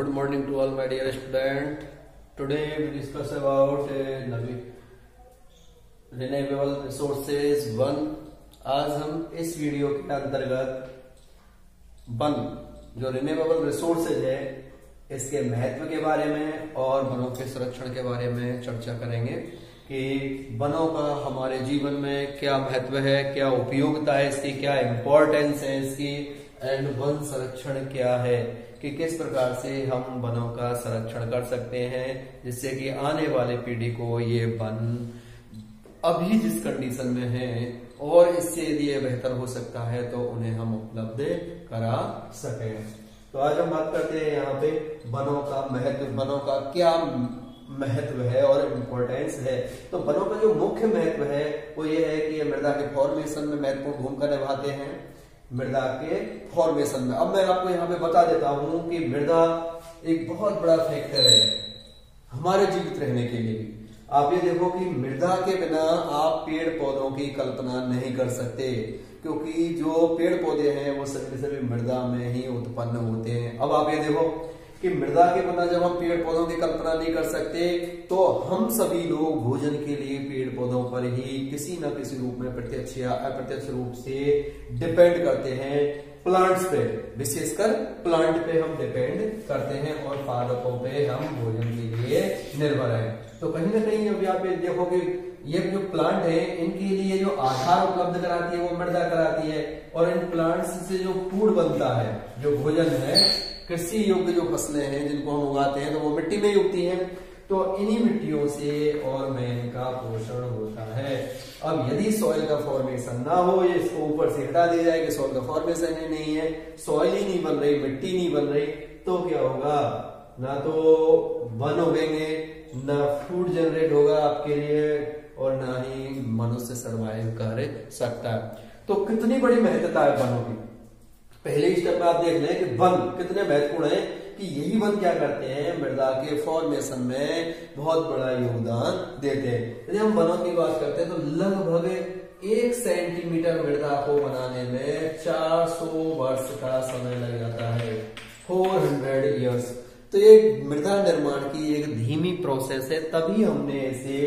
good morning to all my dear student. Today we discuss about renewable resources 1. आज हम इस video के अंतर्गत वन जो रिन्यूएबल रिसोर्सेज है इसके महत्व के बारे में और वनों के संरक्षण के बारे में चर्चा करेंगे कि वनों का हमारे जीवन में क्या महत्व है, क्या उपयोगिता है इसकी, क्या इम्पोर्टेंस है इसकी, एंड वन संरक्षण क्या है कि किस प्रकार से हम वनों का संरक्षण कर सकते हैं जिससे कि आने वाले पीढ़ी को ये वन अभी जिस कंडीशन में है और इससे यदि ये बेहतर हो सकता है तो उन्हें हम उपलब्ध करा सके। तो आज हम बात करते हैं यहाँ पे वनों का महत्व, वनों का क्या महत्व है और इम्पोर्टेंस है। तो वनों का जो मुख्य महत्व है वो ये है कि ये मृदा के फॉर्मेशन में महत्वपूर्ण भूमिका निभाते हैं। मृदा के फॉर्मेशन में अब मैं आपको यहाँ पे बता देता हूं कि मृदा एक बहुत बड़ा फैक्टर है हमारे जीवित रहने के लिए भी। आप ये देखो कि मृदा के बिना आप पेड़ पौधों की कल्पना नहीं कर सकते, क्योंकि जो पेड़ पौधे हैं वो सभी मृदा में ही उत्पन्न होते हैं। अब आप ये देखो कि मृदा के बिना जब हम पेड़ पौधों की कल्पना नहीं कर सकते तो हम सभी लोग भोजन के लिए पेड़ पौधों पर ही किसी न किसी रूप में प्रत्यक्ष या अप्रत्यक्ष रूप से डिपेंड करते हैं। प्लांट्स पे, विशेषकर प्लांट पे हम डिपेंड करते हैं और पादपों पे हम भोजन के लिए निर्भर हैं। तो कहीं ना कहीं अभी आप ये देखो कि ये जो प्लांट है इनके लिए जो आहार उपलब्ध कराती है वो मृदा कराती है, और इन प्लांट्स से जो फूड बनता है, जो भोजन है, कृषि योग्य जो फसलें हैं जिनको हम उगाते हैं तो वो मिट्टी में ही उगती हैं। तो इन्हीं मिट्टियों से और में इनका पोषण होता है। अब यदि सॉइल का फॉर्मेशन ना हो, ये इसको ऊपर से हटा दिया जाए कि सॉइल का फॉर्मेशन ही नहीं है, सॉइल ही नहीं बन रही, मिट्टी नहीं बन रही, तो क्या होगा? ना तो वन उगेंगे, ना फूड जनरेट होगा आपके लिए, और ना ही मनुष्य सर्वाइव कर सकता है। तो कितनी बड़ी महत्वता है वनों की। पहले स्टेप में आप देख लें कि वन कितने महत्वपूर्ण है कि यही वन क्या करते हैं, मृदा के फॉर्मेशन में बहुत बड़ा योगदान देते हैं। यदि हम वनों की बात करते हैं तो लगभग 1 सेंटीमीटर मृदा को बनाने में 400 वर्ष का समय लग जाता है, 400 ईयर्स। तो ये मृदा निर्माण की एक धीमी प्रोसेस है, तभी हमने इसे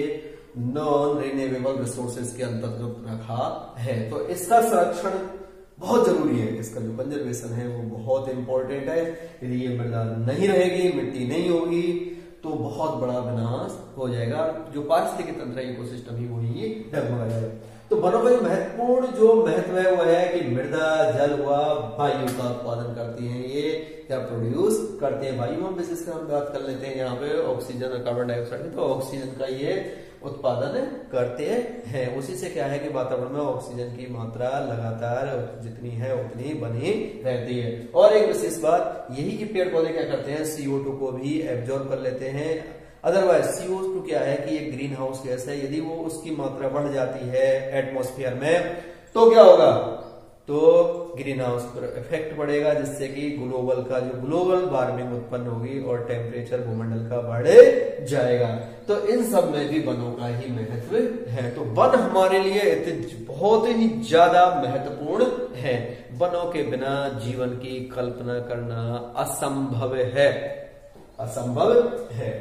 नॉन रिन्यूएबल रिसोर्सेज के अंतर्गत रखा है। तो इसका संरक्षण बहुत जरूरी है, इसका जो कंजर्वेशन है वो बहुत इंपॉर्टेंट है। यदि ये मृदा नहीं रहेगी, मिट्टी नहीं होगी तो बहुत बड़ा विनाश हो जाएगा, जो पारिस्थितिकी तंत्र इकोसिस्टम ही वही डगमगा जाएगा। तो वनों का महत्वपूर्ण जो महत्व है वो है कि मृदा जल व वायु का उत्पादन करती है, ये क्या प्रोड्यूस करते हैं। वायु में विशेषकर हम बात कर लेते हैं यहाँ पे ऑक्सीजन और कार्बन डाइऑक्साइड, तो ऑक्सीजन का ये उत्पादन करते हैं। उसी से क्या है कि वातावरण में ऑक्सीजन की मात्रा लगातार जितनी है उतनी बनी रहती है। और एक विशेष बात यही कि पेड़ पौधे क्या करते हैं, CO2 को भी एब्जॉर्ब कर लेते हैं। अदरवाइज CO2 क्या है कि एक ग्रीन हाउस गैस है, यदि वो उसकी मात्रा बढ़ जाती है एटमॉस्फेयर में तो क्या होगा, तो ग्रीन हाउस पर इफेक्ट पड़ेगा, जिससे कि ग्लोबल वार्मिंग उत्पन्न होगी और टेम्परेचर भूमंडल का बढ़ जाएगा। तो इन सब में भी वनों का ही महत्व है। तो वन हमारे लिए बहुत ही ज्यादा महत्वपूर्ण है। वनों के बिना जीवन की कल्पना करना असंभव है, असंभव है।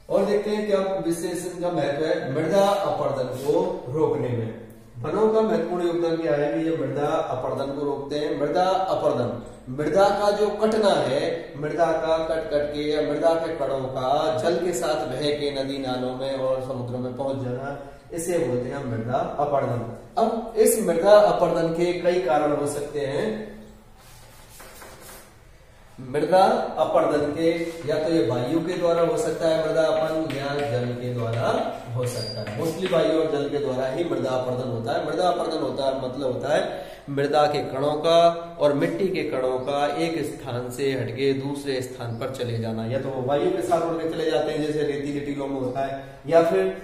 और देखते हैं क्या विशेष इनका महत्व है मृदा अपरदन को रोकने में। वनों का महत्वपूर्ण योगदान क्या है कि ये मृदा अपरदन को रोकते हैं। मृदा अपरदन, मृदा का जो कटना है, मृदा का कट के या मृदा के कणों का जल के साथ बह के नदी नालों में और समुद्रों में पहुंच जाना, इसे बोलते हैं मृदा अपरदन। अब इस मृदा अपरदन के कई कारण हो सकते हैं। मृदा अपरदन के या तो ये वायु के द्वारा हो सकता है मृदा अपरदन, या जल के द्वारा हो सकता है। मोस्टली वायु और जल के द्वारा ही मृदा अपरदन होता है। मृदा अपरदन होता है मतलब होता है मृदा के कणों का और मिट्टी के कणों का एक स्थान से हटके दूसरे स्थान पर चले जाना, या तो वो वायु के साथ उड़ के चले जाते हैं जैसे रेतीली टीलों में होता है, या फिर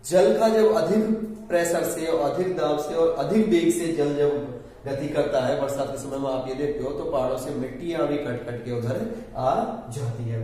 जल का जब अधिक प्रेशर से और अधिक दाब से और अधिक वेग से जल जब गति करता है, बरसात के समय में आप ये देखते हो तो पहाड़ों से मिट्टियां भी कट के उधर आ जाती है।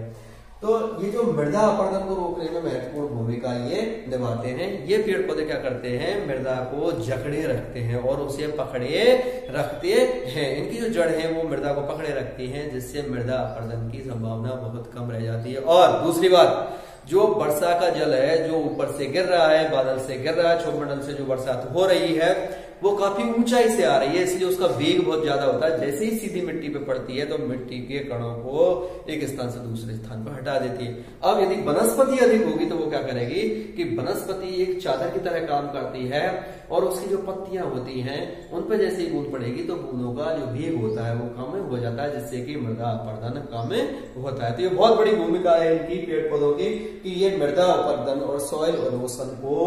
तो ये जो मृदा अपरदन को रोकने में महत्वपूर्ण भूमिका ये निभाते हैं। ये पेड़ पौधे क्या करते हैं, मृदा को जकड़े रखते हैं और उसे पकड़े रखते हैं। इनकी जो जड़ है वो मृदा को पकड़े रखती हैं, जिससे मृदा अपरदन की संभावना बहुत कम रह जाती है। और दूसरी बात, जो वर्षा का जल है जो ऊपर से गिर रहा है, बादल से गिर रहा है, क्षोभमंडल से जो बरसात हो रही है वो काफी ऊंचाई से आ रही है, इसलिए उसका वेग बहुत ज्यादा होता है। जैसे ही सीधी मिट्टी पे पड़ती है तो मिट्टी के कणों को एक स्थान से दूसरे स्थान पर हटा देती है। अब यदि वनस्पति अधिक होगी तो वो क्या करेगी कि वनस्पति एक चादर की तरह काम करती है और उसकी जो पत्तियां होती हैं उन पर जैसे ही बूंद पड़ेगी तो बूंदों का जो वेग होता है वो कम हो जाता है, जिससे कि मृदा अपरदन कम होता है। तो ये बहुत बड़ी भूमिका है इनकी पेड़ पौधों की कि ये मृदा अपरदन और सॉइल इरोजन को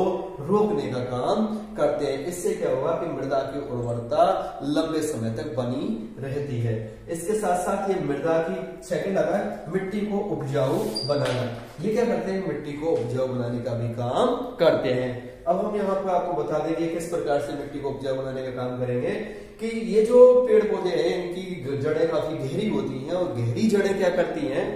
रोकने का काम करते हैं। इससे क्या होगा कि मृदा की उर्वरता लंबे समय तक बनी रहती है। इसके साथ साथ ये मृदा की सेकंड अगर मिट्टी को उपजाऊ बनाना, ये क्या करते हैं, मिट्टी को उपजाऊ बनाने का भी काम करते हैं। अब हम यहाँ पर आपको बता देंगे किस प्रकार से मिट्टी को उपजाऊ बनाने का काम करेंगे कि ये जो पेड़ पौधे हैं इनकी जड़ें काफी गहरी होती हैं और गहरी जड़ें क्या करती हैं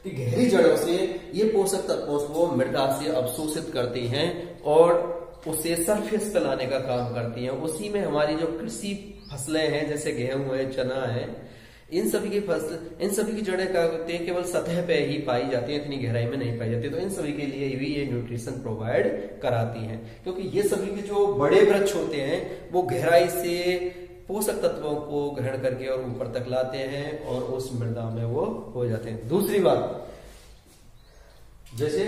कि गहरी जड़ों से ये पोषक तत्वों को मृदा से अवशोषित करती हैं और उसे सरफेस पे लाने का काम करती हैं। उसी में हमारी जो कृषि फसलें हैं जैसे गेहूं है, चना है, इन सभी की जड़ें क्या होती है, केवल सतह पे ही पाई जाती है, इतनी गहराई में नहीं पाई जाती। तो इन सभी के लिए भी ये न्यूट्रिशन प्रोवाइड कराती हैं, क्योंकि ये सभी के जो बड़े वृक्ष होते हैं वो गहराई से पोषक तत्वों को ग्रहण करके और ऊपर तक लाते हैं और उस मृदा में वो हो जाते हैं। दूसरी बात, जैसे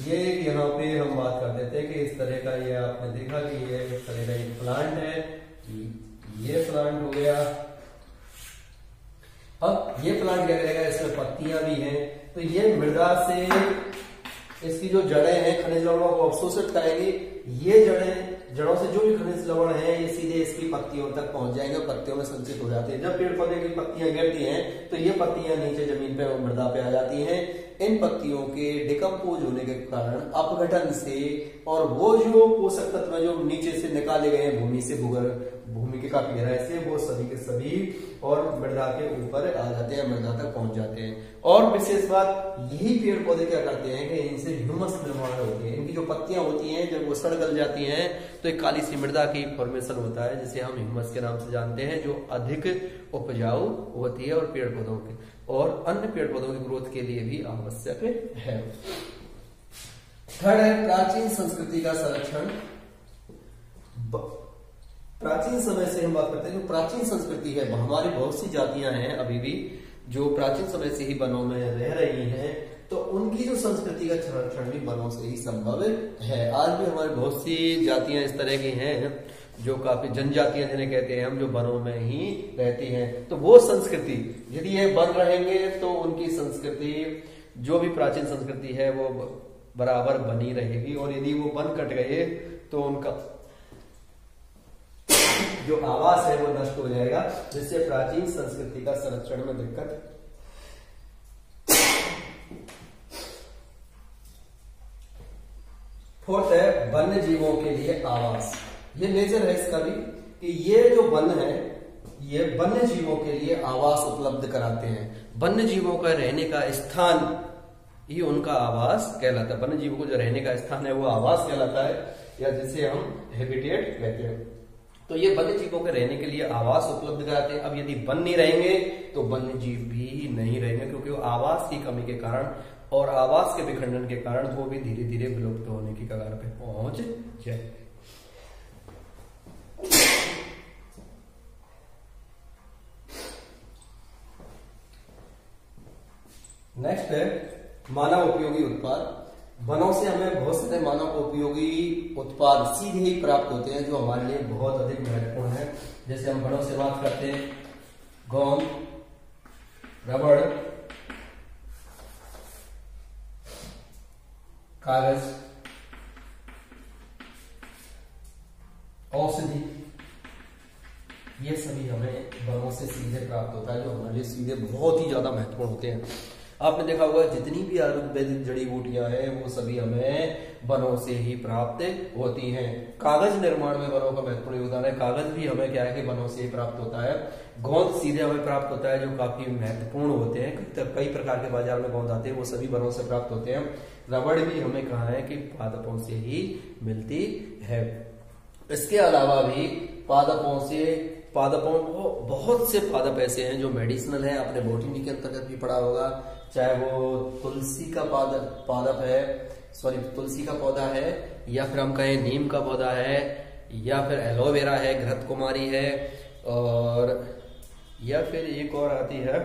ये यहाँ पे हम बात करते थे कि इस तरह का ये आपने देखा कि ये इस तरह का एक प्लांट है, ये प्लांट हो गया। अब ये प्लांट क्या करेगा, इसमें पत्तियां भी हैं, तो ये मृदा से इसकी जो जड़ें हैं खनिज लवणों को अवशोषित करेंगी। ये जड़ों से जो भी खनिज लवण है ये सीधे इसकी पत्तियों तक पहुंच जाएंगे, पत्तियों में संचित हो जाते हैं। जब पेड़ पौधे की पत्तियां गिरती हैं तो ये पत्तियां नीचे जमीन पे और मृदा पे आ जाती हैं। इन पत्तियों के डिकम्पोज होने के कारण अपघटन से और वो जो पोषक तत्व जो नीचे से निकाले गए हैं भूमि से, भूमि के काफी गहराई से, वो सभी के सभी और मृदा के ऊपर आ जाते हैं, मृदा तक पहुंच जाते हैं। और विशेष बात, यही पेड़ पौधे क्या करते हैं कि इनसे ह्यूमस निर्माण होती है। इनकी जो पत्तियां होती हैं जब वो सड़ गल जाती हैं तो एक काली सी मृदा की फॉर्मेशन होता है जिसे हम ह्यूमस के नाम से जानते हैं, जो अधिक उपजाऊ होती है और पेड़ पौधों के और अन्य पेड़ पौधों की ग्रोथ के लिए भी आवश्यक है। थर्ड है प्राचीन संस्कृति का संरक्षण। प्राचीन समय से हम बात करते हैं, जो प्राचीन संस्कृति है, हमारी बहुत सी जातियां हैं अभी भी जो प्राचीन समय से ही वनों में रह रही हैं, तो उनकी जो संस्कृति का संरक्षण भी वनों से ही संभव है। आज भी हमारी बहुत सी जातियां इस तरह की हैं जो काफी जनजातियां जिन्हें कहते हैं हम, जो वनों में ही रहती हैं। तो वो संस्कृति यदि ये वन रहेंगे तो उनकी संस्कृति जो भी प्राचीन संस्कृति है वो बराबर बनी रहेगी, और यदि वो वन कट गए तो उनका जो आवास है वो नष्ट हो जाएगा, जिससे प्राचीन संस्कृति का संरक्षण में दिक्कत। फोर्थ है वन्य जीवों के लिए आवास। ये नेचर है इसका भी कि ये जो वन है ये वन्य जीवों के लिए आवास उपलब्ध कराते हैं। वन्य जीवों का रहने का स्थान ही उनका आवास कहलाता है। वन्य जीवों को जो रहने का स्थान है वो आवास कहलाता है, या जिसे हम हैबिटेट कहते हैं। तो ये वन्य जीवों के रहने के लिए आवास उपलब्ध कराते हैं। अब यदि वन नहीं रहेंगे तो वन्य जीव भी नहीं रहेंगे, क्योंकि वो आवास की कमी के कारण और आवास के विखंडन के कारण वो भी धीरे धीरे विलुप्त होने की कगार पे पहुंच जाए। नेक्स्ट है मानव उपयोगी उत्पाद। वनों से हमें बहुत सारे मानव उपयोगी उत्पाद सीधे ही प्राप्त होते हैं जो हमारे लिए बहुत अधिक महत्वपूर्ण है। जैसे हम वनों से बात करते हैं, गोंद, रबड़, कागज, औषधि, ये सभी हमें वनों से सीधे प्राप्त होता है, जो हमारे लिए सीधे बहुत ही ज्यादा महत्वपूर्ण होते हैं। आपने देखा होगा जितनी भी आयुर्वेदिक जड़ी बूटियां हैं वो सभी हमें वनों से ही प्राप्त होती हैं। कागज निर्माण में वनों का महत्वपूर्ण योगदान है। कागज भी हमें क्या है कि वनों से ही प्राप्त होता है। गोंद सीधे हमें प्राप्त होता है, जो काफी महत्वपूर्ण होते हैं। कई प्रकार के बाजार में गोंद आते हैं, वो सभी वनों से प्राप्त होते हैं। रबड़ भी हमें कहा है कि पादपों से ही मिलती है। इसके अलावा भी पादपों को बहुत से पादप ऐसे हैं जो मेडिसिनल है, आपने बॉटनी के अंतर्गत भी पढ़ा होगा। चाहे वो तुलसी का पादप है, सॉरी तुलसी का पौधा है, या फिर हम कहें नीम का पौधा है, या फिर एलोवेरा है, घृत कुमारी है, और या फिर एक और आती है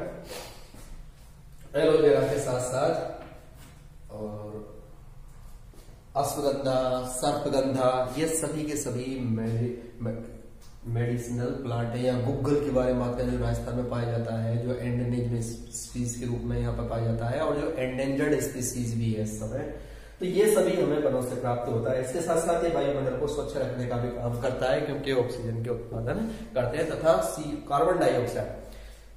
एलोवेरा के साथ साथ और अश्वगंधा, सर्पगंधा, ये सभी के सभी मेडिसिनल प्लांट है। या गुग्गल के बारे में बात करें जो राजस्थान में पाया जाता है, जो एंडेमिक स्पीसीज के रूप में यहाँ पर पाया जाता है, और जो एंडेंजर्ड स्पीसीज भी है इस समय। तो ये सभी हमें वनों से प्राप्त होता है। इसके साथ साथ ये वायुमंडल को स्वच्छ रखने का भी काम करता है, क्योंकि ऑक्सीजन के उत्पादन करते हैं, तथा कार्बन डाइऑक्साइड।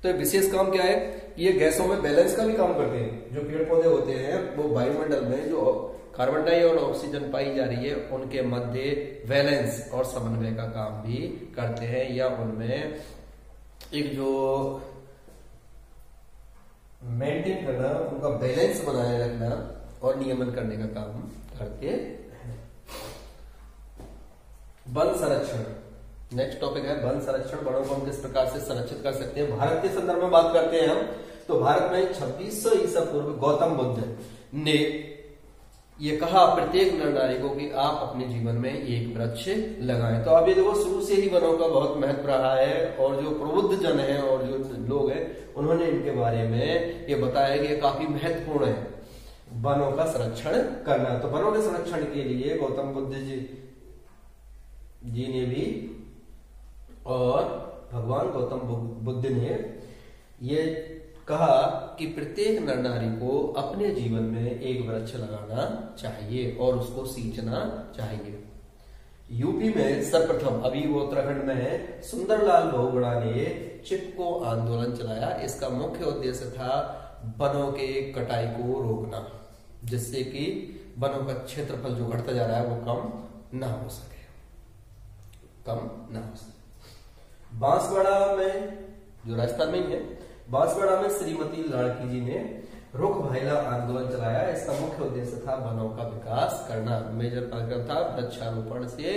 तो विशेष काम क्या है, ये गैसों में बैलेंस का भी काम करते हैं। जो पेड़ पौधे होते हैं वो वायुमंडल में जो कार्बन डाइऑक्साइड और ऑक्सीजन पाई जा रही है उनके मध्य बैलेंस और समन्वय का काम भी करते हैं, या उनमें एक जो मेंटेन करना, उनका बैलेंस बनाए रखना और नियमन करने का काम करते हैं। वन संरक्षण नेक्स्ट टॉपिक है। वन संरक्षण, वनों को हम किस प्रकार से संरक्षित कर सकते हैं। भारत के संदर्भ में बात करते हैं हम, तो भारत में 2600 ईसा पूर्व गौतम बुद्ध ने ये कहा प्रत्येक नर नारी को कि आप अपने जीवन में एक वृक्ष लगाएं। तो अब ये देखो शुरू से ही वनों का बहुत महत्व रहा है, और जो प्रबुद्ध जन है और जो लोग हैं उन्होंने इनके बारे में ये बताया कि ये काफी महत्वपूर्ण है वनों का संरक्षण करना। तो वनों के संरक्षण के लिए गौतम बुद्ध जी ने भी और भगवान गौतम बुद्ध ने ये कहा कि प्रत्येक नर नारी को अपने जीवन में एक वृक्ष लगाना चाहिए और उसको सींचना चाहिए। यूपी में सर्वप्रथम, अभी वो उत्तराखंड में है, सुंदरलाल बहुगुणा ने चिपको आंदोलन चलाया। इसका मुख्य उद्देश्य था वनों के कटाई को रोकना, जिससे कि वनों का क्षेत्रफल जो घटता जा रहा है वो कम ना हो सके। बांसवाड़ा में, जो राजस्थान में ही है, बांसवाड़ा में श्रीमती लाड़की जी ने रुख भाईला आंदोलन चलाया। इसका मुख्य उद्देश्य था वनों का विकास करना। मेजर कार्यक्रम था वृक्षारोपण से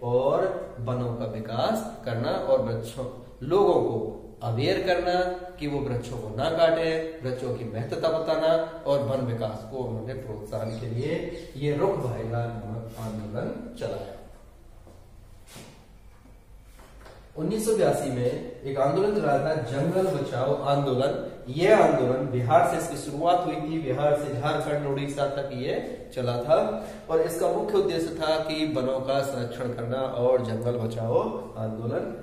और वनों का विकास करना, और लोगों को अवेयर करना कि वो वृक्षों को ना काटे, वृक्षों की महत्वता बताना, और वन विकास को उन्होंने प्रोत्साहन के लिए ये रुख भाईला आंदोलन चलाया। 1982 में एक आंदोलन चलाया था, जंगल बचाओ आंदोलन। यह आंदोलन बिहार से इसकी शुरुआत हुई थी, बिहार से झारखंड उड़ीसा तक ये चला था, और इसका मुख्य उद्देश्य था कि वनों का संरक्षण करना और जंगल बचाओ आंदोलन।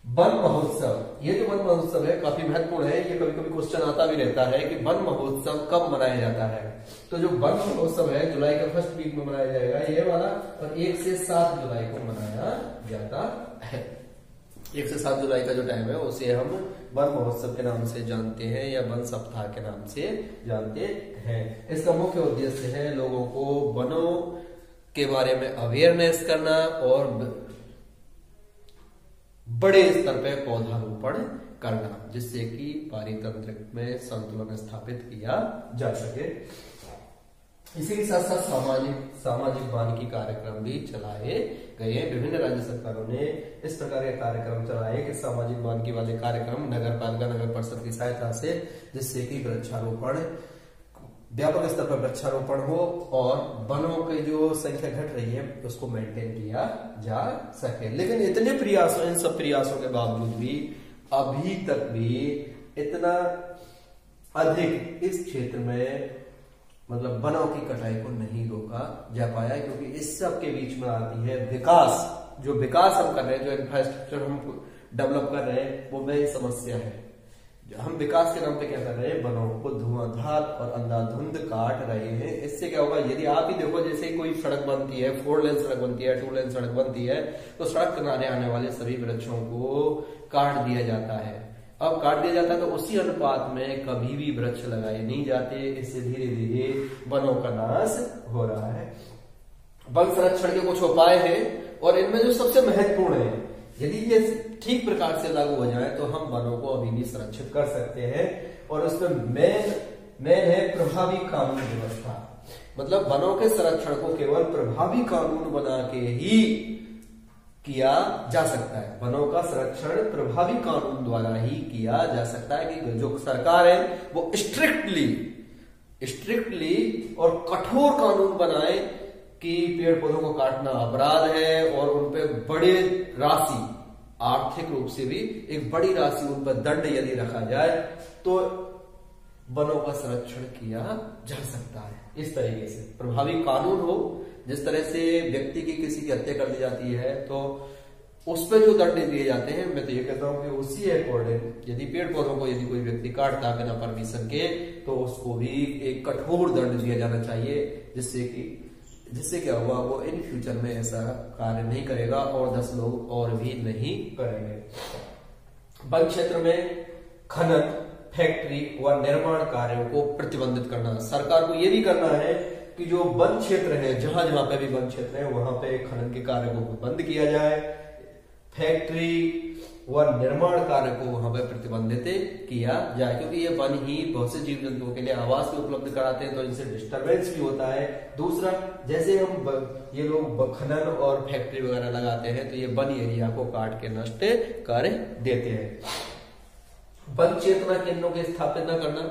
वन महोत्सव, ये जो वन महोत्सव है काफी महत्वपूर्ण है। ये कभी कभी क्वेश्चन आता भी रहता है कि वन महोत्सव कब मनाया जाता है। तो जो वन महोत्सव है जुलाई के फर्स्ट वीक में मनाया जाएगा ये वाला, और 1 से 7 जुलाई को मनाया जाता है। 1 से 7 जुलाई का जो टाइम है उसे हम वन महोत्सव के नाम से जानते हैं, या वन सप्ताह के नाम से जानते हैं। इसका मुख्य उद्देश्य है लोगों को वनों के बारे में अवेयरनेस करना और बड़े स्तर पे पौधारोपण करना, जिससे कि पारितंत्र में संतुलन स्थापित किया जा सके। इसी के साथ साथ सामाजिक वानिकी कार्यक्रम भी चलाए गए। विभिन्न राज्य सरकारों ने इस प्रकार के कार्यक्रम चलाए कि सामाजिक वानिकी वाले कार्यक्रम नगर पालिका, नगर परिषद की सहायता से, जिससे कि वृक्षारोपण, व्यापक स्तर पर वृक्षारोपण हो और वनों की जो संख्या घट रही है उसको मेंटेन किया जा सके। लेकिन इतने प्रयासों, इन सब प्रयासों के बावजूद भी अभी तक भी इतना अधिक इस क्षेत्र में मतलब वनों की कटाई को नहीं रोका जा पाया, क्योंकि इस सब के बीच में आती है विकास। जो विकास हम कर रहे हैं, जो इंफ्रास्ट्रक्चर हम डेवलप कर रहे हैं, वो मेन समस्या है। हम विकास के नाम पे क्या कर रहे हैं, वनों को धुआंधार और अंधाधुंध काट रहे हैं। इससे क्या होगा, यदि आप ही देखो जैसे कोई सड़क बनती है, 4 लेन सड़क बनती है, 2 लेन सड़क बनती है, तो सड़क किनारे आने वाले सभी वृक्षों को काट दिया जाता है। अब काट दिया जाता है तो उसी अनुपात में कभी भी वृक्ष लगाए नहीं जाते। इससे धीरे धीरे वनों का नाश हो रहा है। वन संरक्षण के कुछ उपाय हैं और इनमें जो सबसे महत्वपूर्ण है, यदि ये ठीक प्रकार से लागू हो जाए तो हम वनों को अभी भी संरक्षित कर सकते हैं। और उसमें मेन है प्रभावी कानून व्यवस्था। मतलब वनों के संरक्षण को केवल प्रभावी कानून बना के ही किया जा सकता है। वनों का संरक्षण प्रभावी कानून द्वारा ही किया जा सकता है कि जो सरकार है वो स्ट्रिक्टली और कठोर कानून बनाए कि पेड़ पौधों को काटना अपराध है और उनपे बड़े राशि, आर्थिक रूप से भी एक बड़ी राशि उन पर दंड यदि रखा जाए तो वनों का संरक्षण किया जा सकता है। इस तरीके से प्रभावी कानून हो। जिस तरह से व्यक्ति की किसी की हत्या कर दी जाती है तो उस पर जो दंड दिए जाते हैं, मैं तो ये कहता हूं कि उसी अकॉर्डिंग यदि पेड़ पौधों को यदि कोई व्यक्ति काटता है बिना परमिशन के तो उसको भी एक कठोर दंड दिया जाना चाहिए, जिससे क्या हुआ वो इन फ्यूचर में ऐसा कार्य नहीं करेगा और 10 लोग और भी नहीं करेंगे। वन क्षेत्र में खनन, फैक्ट्री व निर्माण कार्यों को प्रतिबंधित करना। सरकार को यह भी करना है कि जो वन क्षेत्र है, जहां जहां पे भी वन क्षेत्र है वहां पे खनन के कार्य को बंद किया जाए, फैक्ट्री व निर्माण कार्य को वहां पे प्रतिबंधित किया जाए, क्योंकि ये वन ही बहुत से जीव जंतुओं के लिए आवास भी उपलब्ध कराते हैं तो इनसे डिस्टरबेंस भी होता है। दूसरा, जैसे हम ये लोग खनन और फैक्ट्री वगैरह लगाते हैं तो ये वन एरिया को काट के नष्ट कर देते हैं। वन चेतना केंद्रों की स्थापना करना।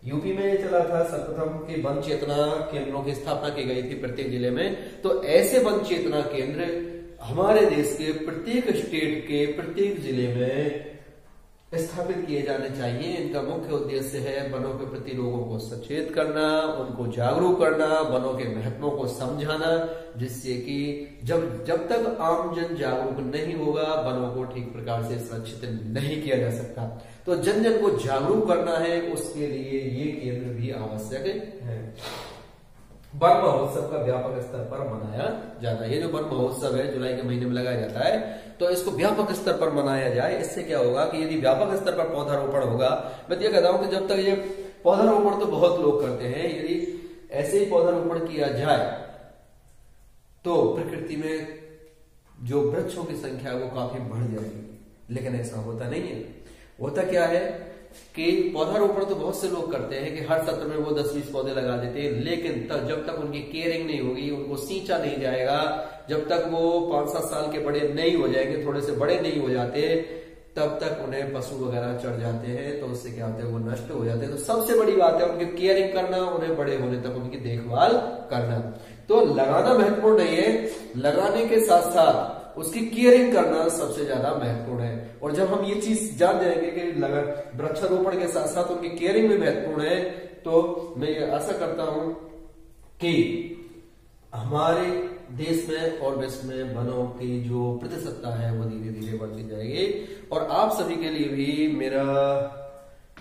यूपी में चला था सर्वप्रथम कि वन चेतना केंद्रों की स्थापना की गई थी प्रत्येक जिले में। तो ऐसे वन चेतना केंद्र हमारे देश के प्रत्येक स्टेट के प्रत्येक जिले में स्थापित किए जाने चाहिए। इनका मुख्य उद्देश्य है वनों के प्रति लोगों को सचेत करना, उनको जागरूक करना, वनों के महत्वों को समझाना, जिससे कि जब तक आम जन जागरूक नहीं होगा वनों को ठीक प्रकार से संरक्षित नहीं किया जा सकता। तो जन जन को जागरूक करना है, उसके लिए ये केंद्र भी आवश्यक है। वन महोत्सव का व्यापक स्तर पर मनाया जाना। ये जो वन महोत्सव है जुलाई के महीने में लगाया जाता है तो इसको व्यापक स्तर पर मनाया जाए। इससे क्या होगा कि यदि व्यापक स्तर पर पौधारोपण होगा, मैं तो ये कहता हूं कि जब तक ये पौधारोपण तो बहुत लोग करते हैं, यदि ऐसे ही पौधारोपण किया जाए तो प्रकृति में जो वृक्षों की संख्या वो काफी बढ़ जाएगी। लेकिन ऐसा होता नहीं है। होता क्या है कि पौधारोपण तो बहुत से लोग करते हैं कि हर सत्र में वो 10-20 पौधे लगा देते हैं, लेकिन जब तक उनकी केयरिंग नहीं होगी, उनको सींचा नहीं जाएगा, जब तक वो 5-7 साल के बड़े नहीं हो जाएंगे, थोड़े से बड़े नहीं हो जाते, तब तक उन्हें पशु वगैरह चढ़ जाते हैं तो उससे क्या होता है वो नष्ट हो जाते हैं। तो सबसे बड़ी बात है उनकी केयरिंग करना, उन्हें बड़े होने तक उनकी देखभाल करना। तो लगाना महत्वपूर्ण नहीं है, लगाने के साथ साथ उसकी केयरिंग करना सबसे ज्यादा महत्वपूर्ण है। और जब हम ये चीज जान जाएंगे कि वृक्षारोपण के साथ साथ उनकी केयरिंग भी महत्वपूर्ण है, तो मैं ये आशा करता हूं कि हमारे देश में और विश्व में वनों की जो प्रतिशतता है वो धीरे धीरे बढ़ती जाएगी। और आप सभी के लिए भी मेरा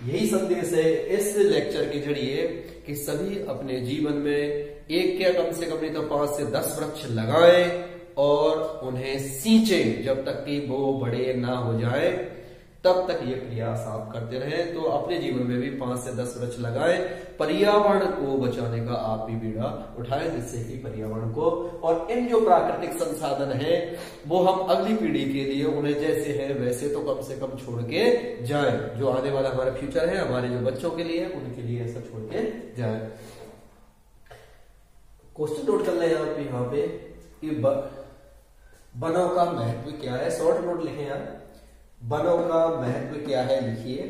यही संदेश है इस लेक्चर के जरिए कि सभी अपने जीवन में एक क्या कम से कम नहीं तो 5 से 10 वृक्ष लगाएं और उन्हें सींचें जब तक कि वो बड़े ना हो जाए, तब तक ये प्रयास आप करते रहें। तो अपने जीवन में भी 5 से 10 वृक्ष लगाएं, पर्यावरण को बचाने का आप भी बीड़ा उठाएं, जिससे कि पर्यावरण को और इन जो प्राकृतिक संसाधन है वो हम अगली पीढ़ी के लिए उन्हें जैसे है वैसे तो कम से कम छोड़ के जाएं। जो आने वाला हमारा फ्यूचर है, हमारे जो बच्चों के लिए उनके लिए ऐसा छोड़ के जाए। क्वेश्चन नोट कर लें आप यहाँ पे कि वनों का महत्व क्या है। शॉर्ट नोट लिखें यार, वनों का महत्व क्या है लिखिए।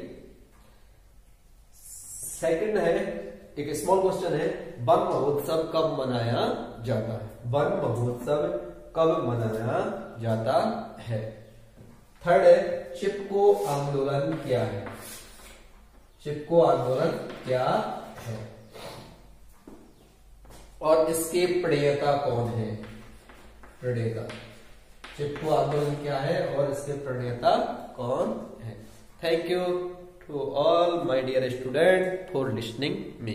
सेकंड है, एक स्मॉल क्वेश्चन है, वन महोत्सव कब मनाया जाता है? वन महोत्सव कब मनाया जाता है? थर्ड है, चिपको आंदोलन क्या है? चिपको आंदोलन क्या है और इसके प्रणेता कौन है? प्रणेता चिपको आंदोलन क्या है और इसके प्रणेता कौन है? Thank you to all my dear student for listening me.